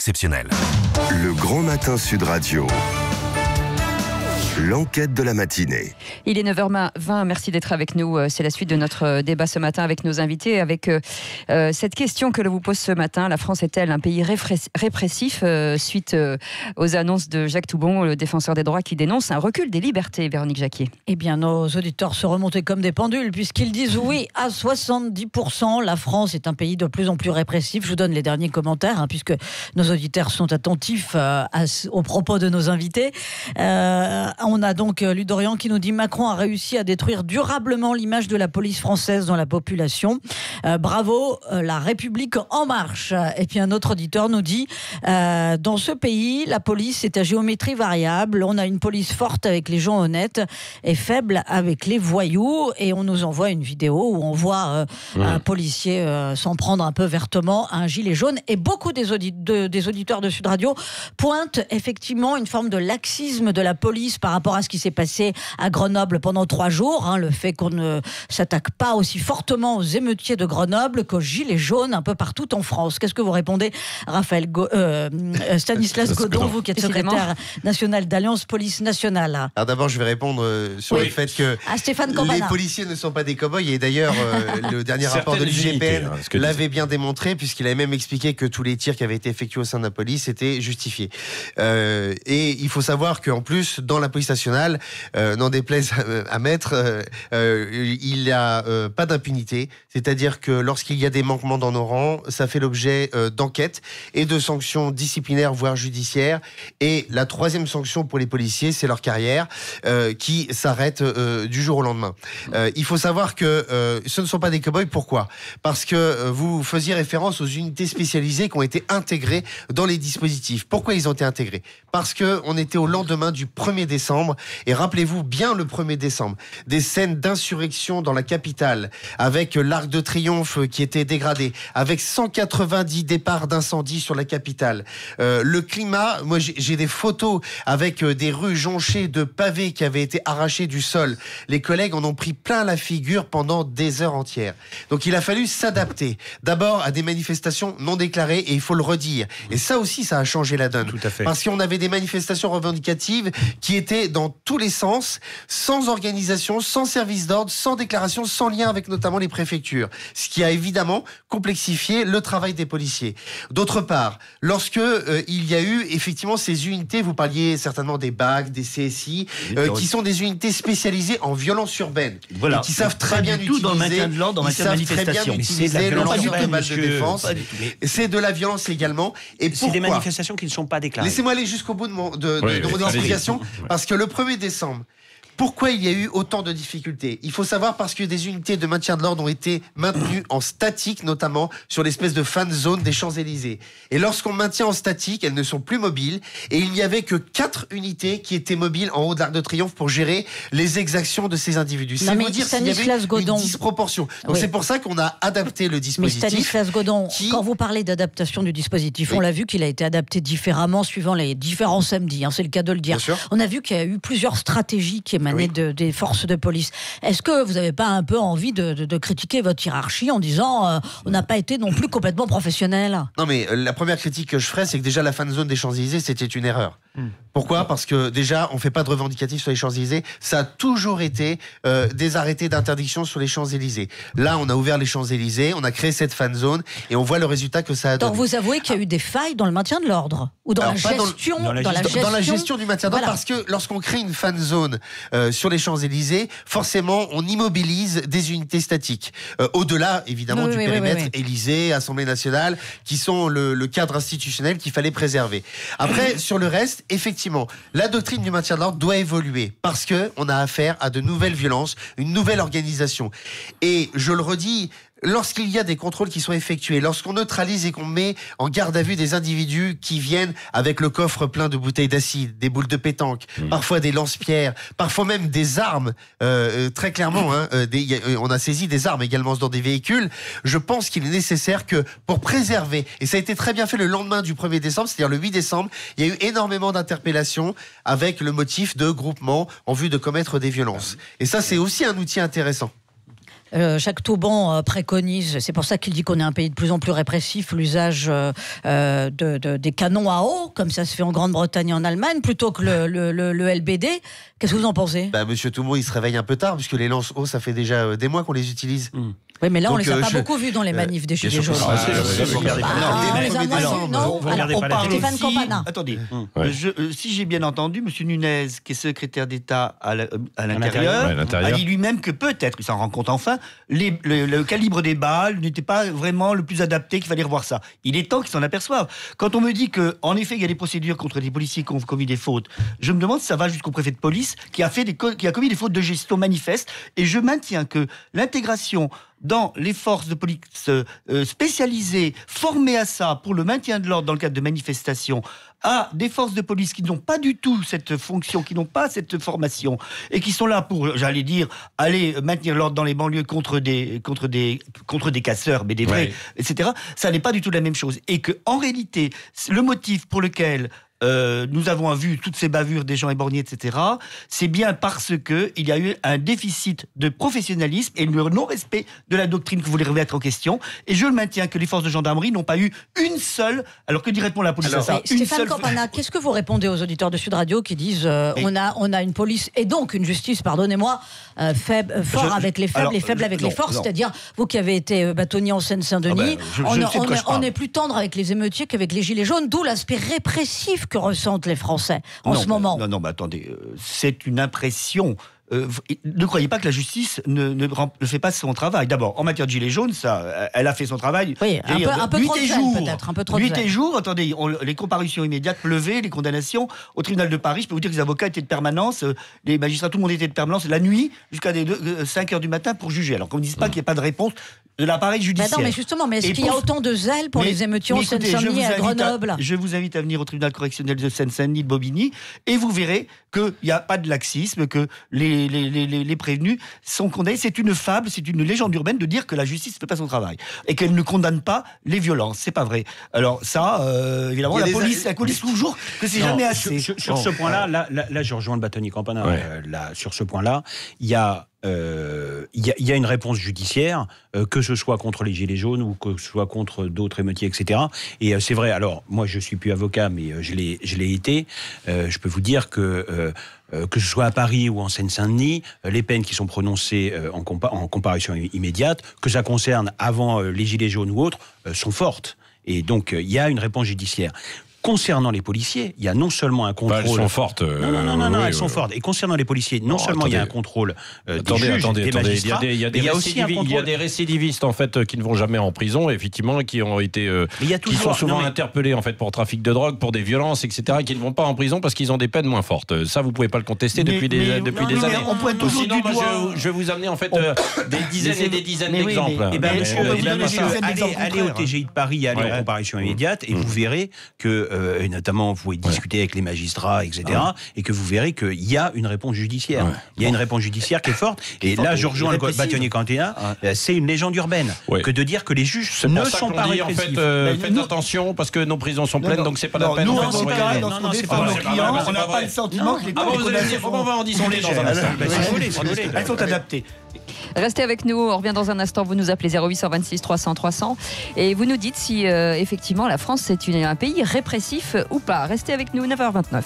exceptionnel. Le Grand Matin Sud Radio. L'enquête de la matinée. Il est 9h20, merci d'être avec nous. C'est la suite de notre débat ce matin avec nos invités, avec cette question que l'on vous pose ce matin. La France est-elle un pays répressif suite aux annonces de Jacques Toubon, le défenseur des droits, qui dénonce un recul des libertés, Véronique Jacquier? Eh bien, nos auditeurs se remontaient comme des pendules, puisqu'ils disent oui à 70%. La France est un pays de plus en plus répressif. Je vous donne les derniers commentaires, puisque nos auditeurs sont attentifs aux propos de nos invités. On a donc Ludorian qui nous dit: Macron a réussi à détruire durablement l'image de la police française dans la population. Bravo, la République en marche. Et puis un autre auditeur nous dit: dans ce pays, la police est à géométrie variable. On a une police forte avec les gens honnêtes et faible avec les voyous. Et on nous envoie une vidéo où on voit un policier s'en prendre un peu vertement à un gilet jaune. Et beaucoup des auditeurs de Sud Radio pointent effectivement une forme de laxisme de la police par rapport à ce qui s'est passé à Grenoble pendant 3 jours, le fait qu'on ne s'attaque pas aussi fortement aux émeutiers de Grenoble qu'aux gilets jaunes un peu partout en France. Qu'est-ce que vous répondez, Stanislas Godon, vous qui êtes secrétaire national d'Alliance Police Nationale? Alors d'abord, je vais répondre sur le fait que les policiers ne sont pas des cow-boys, et d'ailleurs le dernier rapport de l'IGPN l'avait bien démontré, puisqu'il avait même expliqué que tous les tirs qui avaient été effectués au sein de la police étaient justifiés. Et il faut savoir qu'en plus, dans la police nationale, n'en déplaise à Maître, il n'y a pas d'impunité. C'est-à-dire que lorsqu'il y a des manquements dans nos rangs, ça fait l'objet d'enquêtes et de sanctions disciplinaires, voire judiciaires. Et la troisième sanction pour les policiers, c'est leur carrière qui s'arrête du jour au lendemain. Il faut savoir que ce ne sont pas des cow-boys. Pourquoi ? Parce que vous faisiez référence aux unités spécialisées qui ont été intégrées dans les dispositifs. Pourquoi ils ont été intégrés ? Parce qu'on était au lendemain du 1er décembre, et rappelez-vous bien le 1er décembre, des scènes d'insurrection dans la capitale, avec l'Arc de Triomphe qui était dégradé, avec 190 départs d'incendie sur la capitale. Le climat, moi j'ai des photos avec des rues jonchées de pavés qui avaient été arrachés du sol. Les collègues en ont pris plein la figure pendant des heures entières. Donc il a fallu s'adapter, d'abord à des manifestations non déclarées, et il faut le redire. Et ça aussi, ça a changé la donne. Tout à fait. Parce qu'on avait des manifestations revendicatives qui étaient dans tous les sens, sans organisation, sans service d'ordre, sans déclaration, sans lien avec notamment les préfectures. Ce qui a évidemment complexifié le travail des policiers. D'autre part, lorsque il y a eu effectivement ces unités, vous parliez certainement des BAC, des CSI, qui sont des unités spécialisées en violence urbaine. Voilà. Et qui savent très bien utiliser, dans le maintien de l'ordre, dans la manifestation. utiliser le de balles de défense. C'est de la violence également. Et c'est des manifestations qui ne sont pas déclarées. Laissez-moi aller jusqu'au bout de mon explication, parce que le 1er décembre, pourquoi il y a eu autant de difficultés ? Il faut savoir parce que des unités de maintien de l'ordre ont été maintenues en statique, notamment sur l'espèce de fan zone des Champs-Élysées. Et lorsqu'on maintient en statique, elles ne sont plus mobiles. Et il n'y avait que 4 unités qui étaient mobiles en haut de l'Arc de Triomphe pour gérer les exactions de ces individus. C'est vous dire s'il y avait une disproportion. Donc c'est pour ça qu'on a adapté le dispositif. Mais Stanislas Godon, quand vous parlez d'adaptation du dispositif, on l'a vu qu'il a été adapté différemment suivant les différents samedis. C'est le cas de le dire. On a vu qu'il y a eu plusieurs stratégies qui des forces de police. Est-ce que vous n'avez pas un peu envie de critiquer votre hiérarchie en disant on n'a pas été non plus complètement professionnel ? Non, mais la première critique que je ferais, c'est que déjà la fan zone des Champs-Élysées, c'était une erreur. Pourquoi ? Parce que déjà, on ne fait pas de revendicatifs sur les Champs-Élysées. Ça a toujours été des arrêtés d'interdiction sur les Champs-Élysées. Là, on a ouvert les Champs-Élysées, on a créé cette fan zone et on voit le résultat que ça a donné. Donc vous avouez qu'il y a eu des failles dans le maintien de l'ordre ou dans la gestion, dans la gestion du maintien d'ordre, parce que lorsqu'on crée une fan zone sur les Champs-Élysées, forcément, on immobilise des unités statiques. Au-delà, évidemment, du périmètre Élysée, Assemblée nationale, qui sont le cadre institutionnel qu'il fallait préserver. Après, sur le reste, effectivement, la doctrine du maintien de l'ordre doit évoluer parce qu'on a affaire à de nouvelles violences, une nouvelle organisation. Et je le redis, lorsqu'il y a des contrôles qui sont effectués, lorsqu'on neutralise et qu'on met en garde à vue des individus qui viennent avec le coffre plein de bouteilles d'acide, des boules de pétanque, parfois des lance-pierres, parfois même des armes, très clairement, on a saisi des armes également dans des véhicules, je pense qu'il est nécessaire que, pour préserver, et ça a été très bien fait le lendemain du 1er décembre, c'est-à-dire le 8 décembre, il y a eu énormément d'interpellations avec le motif de groupement en vue de commettre des violences. Et ça, c'est aussi un outil intéressant. Jacques Tauban préconise, c'est pour ça qu'il dit qu'on est un pays de plus en plus répressif, l'usage des canons à eau, comme ça se fait en Grande-Bretagne et en Allemagne, plutôt que le LBD. Qu'est-ce que vous en pensez ? Monsieur Toumont, il se réveille un peu tard, puisque les lance-eau, ça fait déjà des mois qu'on les utilise. Oui, mais là, on ne les a pas beaucoup vus dans les manifs des Gilets jaunes. Stéphane Campana. Attendez, si j'ai bien entendu, M. Nunez, qui est secrétaire d'État à l'intérieur, a dit lui-même que peut-être, il s'en rend compte enfin, le calibre des balles n'était pas vraiment le plus adapté, qu'il fallait revoir ça. Il est temps qu'ils s'en aperçoivent. Quand on me dit qu'en effet, il y a des procédures contre des policiers qui ont commis des fautes, je me demande si ça va jusqu'au préfet de police qui a commis des fautes de gestion manifestes. Et je maintiens que l'intégration dans les forces de police spécialisées, formées à ça, pour le maintien de l'ordre dans le cadre de manifestations, à des forces de police qui n'ont pas du tout cette fonction, qui n'ont pas cette formation, et qui sont là pour, j'allais dire, aller maintenir l'ordre dans les banlieues contre des casseurs, mais des vrais, etc. Ça n'est pas du tout la même chose. Et que, en réalité, le motif pour lequel nous avons vu toutes ces bavures des gens éborgnés, etc., c'est bien parce qu'il y a eu un déficit de professionnalisme et le non-respect de la doctrine que vous voulez remettre en question. Et je le maintiens que les forces de gendarmerie n'ont pas eu une seule... Alors que répond la police à ça ? Stéphane Campana, qu'est-ce que vous répondez aux auditeurs de Sud Radio qui disent on a une police et donc une justice, pardonnez-moi, fort avec les faibles et faible avec les forts, c'est-à-dire vous qui avez été bâtonnier en Seine-Saint-Denis, on est plus tendre avec les émeutiers qu'avec les Gilets jaunes, d'où l'aspect répressif que ressentent les Français en ce moment. Non, mais attendez, c'est une impression. Ne croyez pas que la justice ne fait pas son travail. D'abord, en matière de gilets jaunes, elle a fait son travail. Oui, un peu trop de zèle, peut-être. Un peu trop de zèle. 8 et jours, attendez, les comparutions immédiates pleuvaient, les condamnations au tribunal de Paris. Je peux vous dire que les avocats étaient de permanence, les magistrats, tout le monde était de permanence la nuit jusqu'à 5h du matin pour juger. Alors qu'on ne dise pas qu'il n'y a pas de réponse de l'appareil judiciaire. Non, mais justement, est-ce qu'il y a autant de zèle pour les émeutiers en Seine-Saint-Denis et à Grenoble ? Je vous invite à venir au tribunal correctionnel de Seine-Saint-Denis de Bobigny et vous verrez qu'il n'y a pas de laxisme, que les prévenus sont condamnés. C'est une fable, c'est une légende urbaine de dire que la justice ne fait pas son travail et qu'elle ne condamne pas les violences. C'est pas vrai. Alors ça, évidemment, la police toujours que c'est jamais assez. Sur ce point-là, là, je rejoins le bâtonnier Campana. Sur ce point-là, il y a une réponse judiciaire, que ce soit contre les Gilets jaunes ou que ce soit contre d'autres émeutiers, etc. Et c'est vrai, alors, moi je suis plus avocat, mais je l'ai été. Je peux vous dire que ce soit à Paris ou en Seine-Saint-Denis, les peines qui sont prononcées en comparution immédiate, que ça concerne avant les Gilets jaunes ou autres, sont fortes. Et donc, il y a une réponse judiciaire. Concernant les policiers, il y a non seulement un contrôle... elles sont fortes. Non, elles sont fortes. Et concernant les policiers, seulement il y a un contrôle des juges, des magistrats, il y a aussi un contrôle... Il y a des récidivistes, en fait, qui ne vont jamais en prison, effectivement, et qui ont été... qui sont souvent interpellés, en fait, pour trafic de drogue, pour des violences, etc., et qui ne vont pas en prison parce qu'ils ont des peines moins fortes. Ça, vous ne pouvez pas le contester depuis des années. Sinon, je vais vous amener, en fait, des dizaines et des dizaines d'exemples. Allez au TGI de Paris, allez en comparution immédiate, et vous verrez que et notamment vous pouvez discuter avec les magistrats, etc. Et que vous verrez qu'il y a une réponse judiciaire. Il y a une réponse judiciaire qui est forte. Et là, je rejoins le bâtonnier Campana. C'est une légende urbaine que de dire que les juges ne sont pas répressifs. Faites attention parce que nos prisons sont pleines, donc c'est pas la peine. Nous, on défend nos clients, on n'a pas le sentiment que les on va en discuter dans un instant. Elles sont adaptées. Restez avec nous, on revient dans un instant. Vous nous appelez 0826 300 300 et vous nous dites si effectivement la France c'est un pays répressif ou pas. Restez avec nous, 9h29.